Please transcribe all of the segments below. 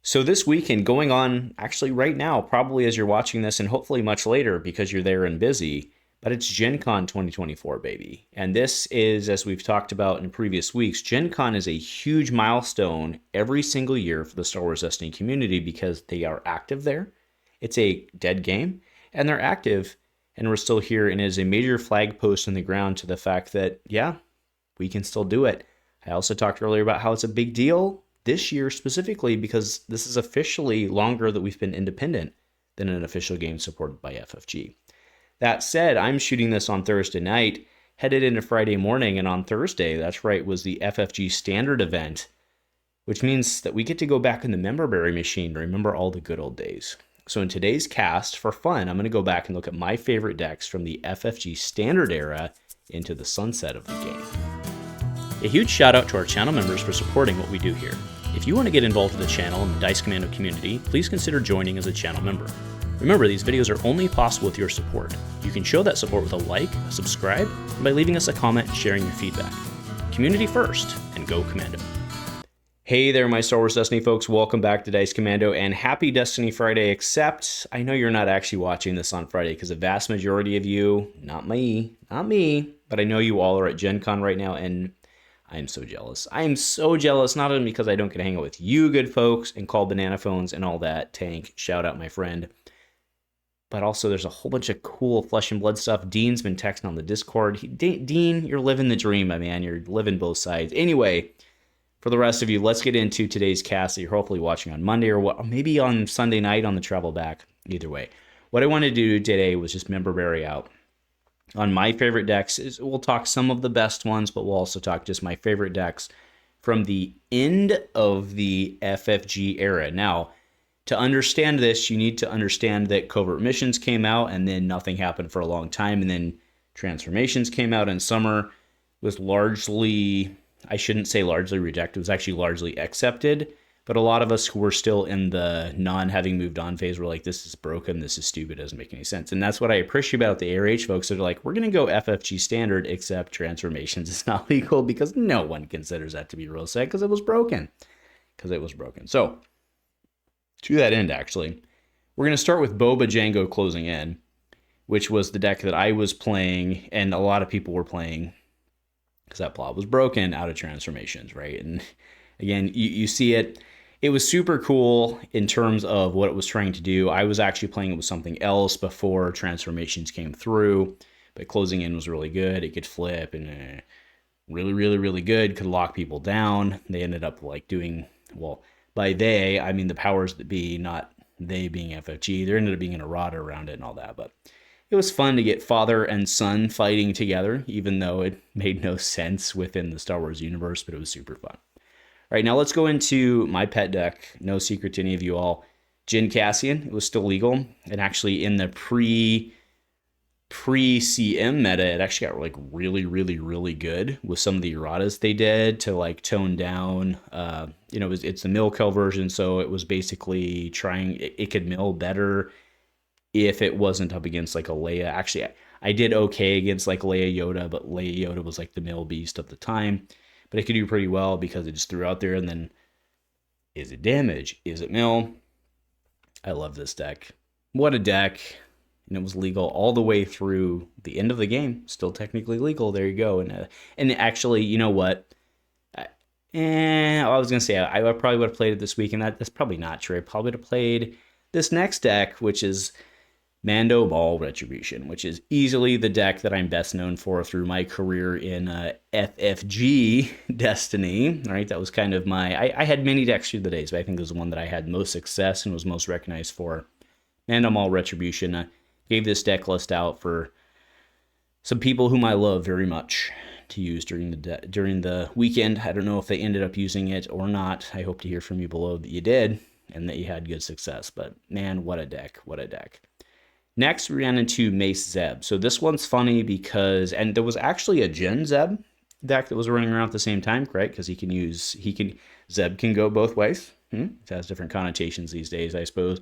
So this weekend, going on actually right now, probably as you're watching this, and hopefully much later because you're there and busy, but it's GenCon 2024, baby. And this is, as we've talked about in previous weeks, GenCon is a huge milestone every single year for the Star Wars Destiny community because they are active there. It's a dead game, and they're active, and we're still here, and it is a major flag post in the ground to the fact that, yeah, we can still do it. I also talked earlier about how it's a big deal this year specifically because this is officially longer that we've been independent than an official game supported by FFG. That said, I'm shooting this on Thursday night, headed into Friday morning, and on Thursday, that's right, was the FFG standard event, which means that we get to go back in the member berry machine to remember all the good old days. So in today's cast, for fun, I'm going to go back and look at my favorite decks from the FFG standard era into the sunset of the game. A huge shout out to our channel members for supporting what we do here. If you want to get involved with the channel and the Dice Commando community, please consider joining as a channel member. Remember, these videos are only possible with your support. You can show that support with a like, a subscribe, and by leaving us a comment and sharing your feedback. Community first, and go Commando. Hey there, my Star Wars Destiny folks. Welcome back to Dice Commando, and happy Destiny Friday, except I know you're not actually watching this on Friday, because the vast majority of you, not me, but I know you all are at Gen Con right now, and I'm so jealous. I am so jealous, not only because I don't get to hang out with you good folks and call banana phones and all that. Tank, shout out my friend. But also there's a whole bunch of cool flesh and blood stuff. Dean's been texting on the Discord. Dean, you're living the dream, my man. You're living both sides. Anyway, for the rest of you, let's get into today's cast that you're hopefully watching on Monday or maybe on Sunday night on the travel back. Either way. What I wanted to do today was just member berry out. On my favorite decks, we'll talk some of the best ones, but we'll also talk just my favorite decks from the end of the FFG era. Now, to understand this, you need to understand that Covert Missions came out, and then nothing happened for a long time, and then Transformations came out in summer. It was largely, I shouldn't say largely rejected, it was actually largely accepted. But a lot of us who were still in the non-having moved on phase were like, this is broken, this is stupid, doesn't make any sense. And that's what I appreciate about the ARH folks that are like, we're going to go FFG standard, except Transformations is not legal because no one considers that to be real set because it was broken. So, to that end, actually, we're going to start with Boba Jango closing in, which was the deck that I was playing and a lot of people were playing because that plot was broken out of Transformations, right? And again, you see it. It was super cool in terms of what it was trying to do. I was actually playing it with something else before Transformations came through, but closing in was really good. It could flip and really, really, really good. Could lock people down. They ended up like doing, well, by they, I mean the powers that be, not they being FFG. There ended up being an errata around it and all that, but it was fun to get father and son fighting together, even though it made no sense within the Star Wars universe, but it was super fun. All right, now let's go into my pet deck. No secret to any of you all. Jyn Cassian, it was still legal. And actually in the pre-CM meta, it actually got like really, really, really good with some of the erratas they did to like tone down. It's the mill kill version, so it was basically trying, it could mill better if it wasn't up against like a Leia. Actually, I did okay against like Leia Yoda, but Leia Yoda was like the mill beast at the time. But it could do pretty well because it just threw out there and then, is it damage? Is it mill? I love this deck. What a deck. And it was legal all the way through the end of the game. Still technically legal. There you go. And actually, you know what? I was going to say, I probably would have played it this week, and that's probably not true. I probably would have played this next deck, which is Mando Retribution, which is easily the deck that I'm best known for through my career in FFG Destiny, right? That was kind of I had many decks through the days, but I think it was the one that I had most success and was most recognized for. Mando Retribution. I gave this deck list out for some people whom I love very much to use during the weekend. I don't know if they ended up using it or not. I hope to hear from you below that you did and that you had good success, but man, what a deck, what a deck. Next, we ran into Mace Zeb. So this one's funny because, and there was actually a Gen Zeb deck that was running around at the same time, right? Because Zeb can go both ways. It has different connotations these days, I suppose.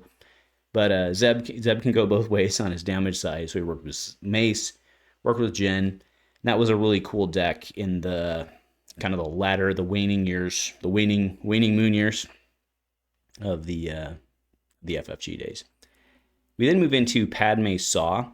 But Zeb can go both ways on his damage side. So he worked with Mace, worked with Jyn. And that was a really cool deck in the kind of the waning years, the waning moon years. of the FFG days. We then move into Padme Saw,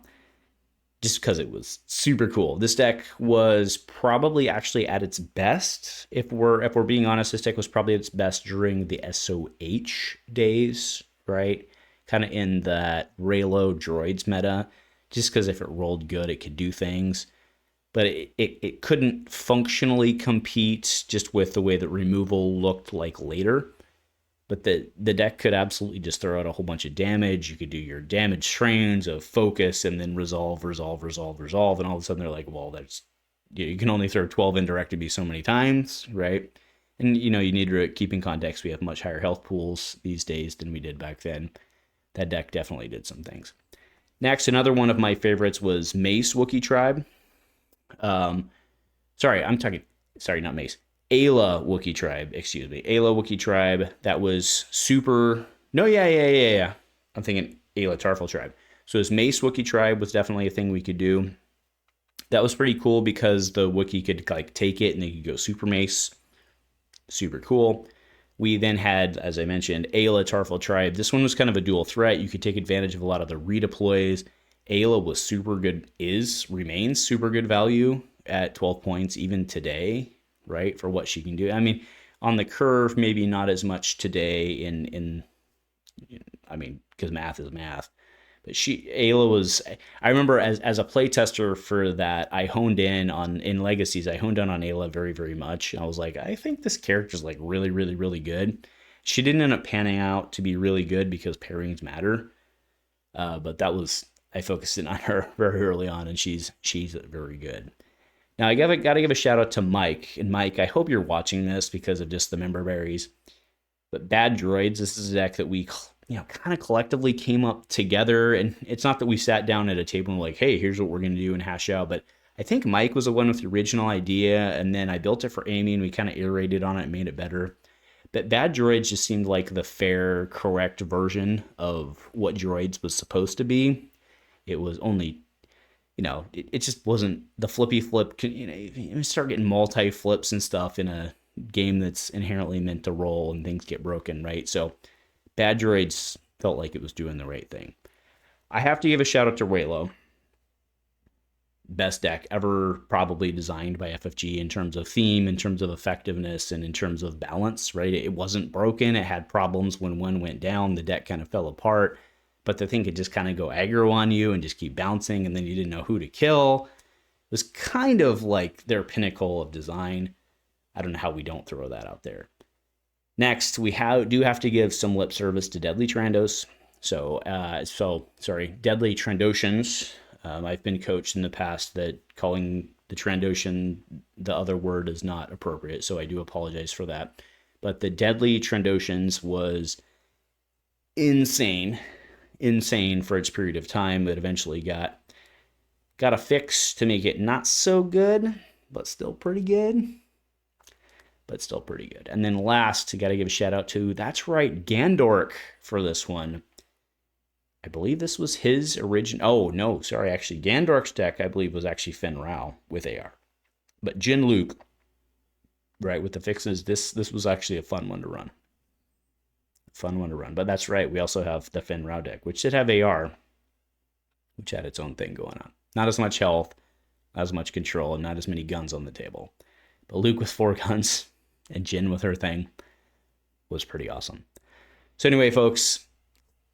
just because it was super cool. This deck was probably actually at its best. If we're being honest, this deck was probably at its best during the SOH days, right? Kind of in that Raylo droids meta, just because if it rolled good, it could do things. But it couldn't functionally compete just with the way that removal looked like later. But the deck could absolutely just throw out a whole bunch of damage. You could do your damage trains of focus and then resolve. And all of a sudden they're like, well, you can only throw 12 indirect be so many times, right? And, you need to keep in context, we have much higher health pools these days than we did back then. That deck definitely did some things. Next, another one of my favorites was Mace W Tribe. Not Mace. Ayla Wookiee Tribe, excuse me. Ayla Wookiee Tribe, that was super... No, yeah. I'm thinking Ayla Tarful Tribe. So his Mace Wookiee Tribe was definitely a thing we could do. That was pretty cool because the Wookiee could take it and they could go Super Mace. Super cool. We then had, as I mentioned, Ayla Tarful Tribe. This one was kind of a dual threat. You could take advantage of a lot of the redeploys. Ayla was super good, remains super good value at 12 points even today, right, for what she can do. I mean, on the curve, maybe not as much today because math is math. But Ayla was, I remember as a playtester for that, I honed in in Legacies, I honed in on Ayla very, very much. I was like, I think this character's really, really, really good. She didn't end up panning out to be really good because pairings matter. But I focused in on her very early on, and she's very good. Now, I got to give a shout out to Mike. And Mike, I hope you're watching this because of just the member berries. But Bad Droids, this is a deck that we kind of collectively came up together. And it's not that we sat down at a table and like, hey, here's what we're going to do and hash out. But I think Mike was the one with the original idea. And then I built it for Amy and we kind of iterated on it and made it better. But Bad Droids just seemed like the fair, correct version of what Droids was supposed to be. It was only... it just wasn't the flippy flip. You start getting multi flips and stuff in a game that's inherently meant to roll and things get broken, right? So Bad Droids felt like it was doing the right thing. I have to give a shout out to Raylo. Best deck ever probably designed by FFG in terms of theme, in terms of effectiveness, and in terms of balance, right? It wasn't broken. It had problems when one went down. The deck kind of fell apart. But the thing could just kind of go aggro on you and just keep bouncing, and then you didn't know who to kill. It was kind of like their pinnacle of design. I don't know how we don't throw that out there. Next, we do have to give some lip service to Deadly Trandos. Deadly Trandoshans. I've been coached in the past that calling the Trandoshan the other word is not appropriate, so I do apologize for that. But the Deadly Trandoshans was insane for its period of time, but eventually got a fix to make it not so good, but still pretty good. And then last, I got to give a shout out to, that's right, Gandork for this one. I believe this was his original. Oh, no, sorry, actually, Gandork's deck, I believe, was actually Fen Rao with AR. But Jin Luke, right, with the fixes, this was actually a fun one to run. But that's right, we also have the Fen Rao deck, which did have AR, which had its own thing going on. Not as much health, not as much control, and not as many guns on the table. But Luke with 4 guns and Jin with her thing was pretty awesome. So anyway, folks,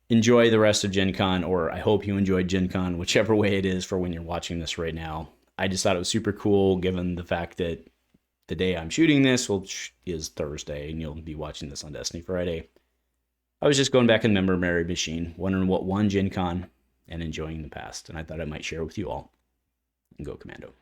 enjoy the rest of Gen Con, or I hope you enjoyed Gen Con, whichever way it is for when you're watching this right now. I just thought it was super cool, given the fact that the day I'm shooting this is Thursday, and you'll be watching this on Destiny Friday. I was just going back in the memory machine, wondering what won Gen Con, and enjoying the past, and I thought I might share with you all. And go Commando.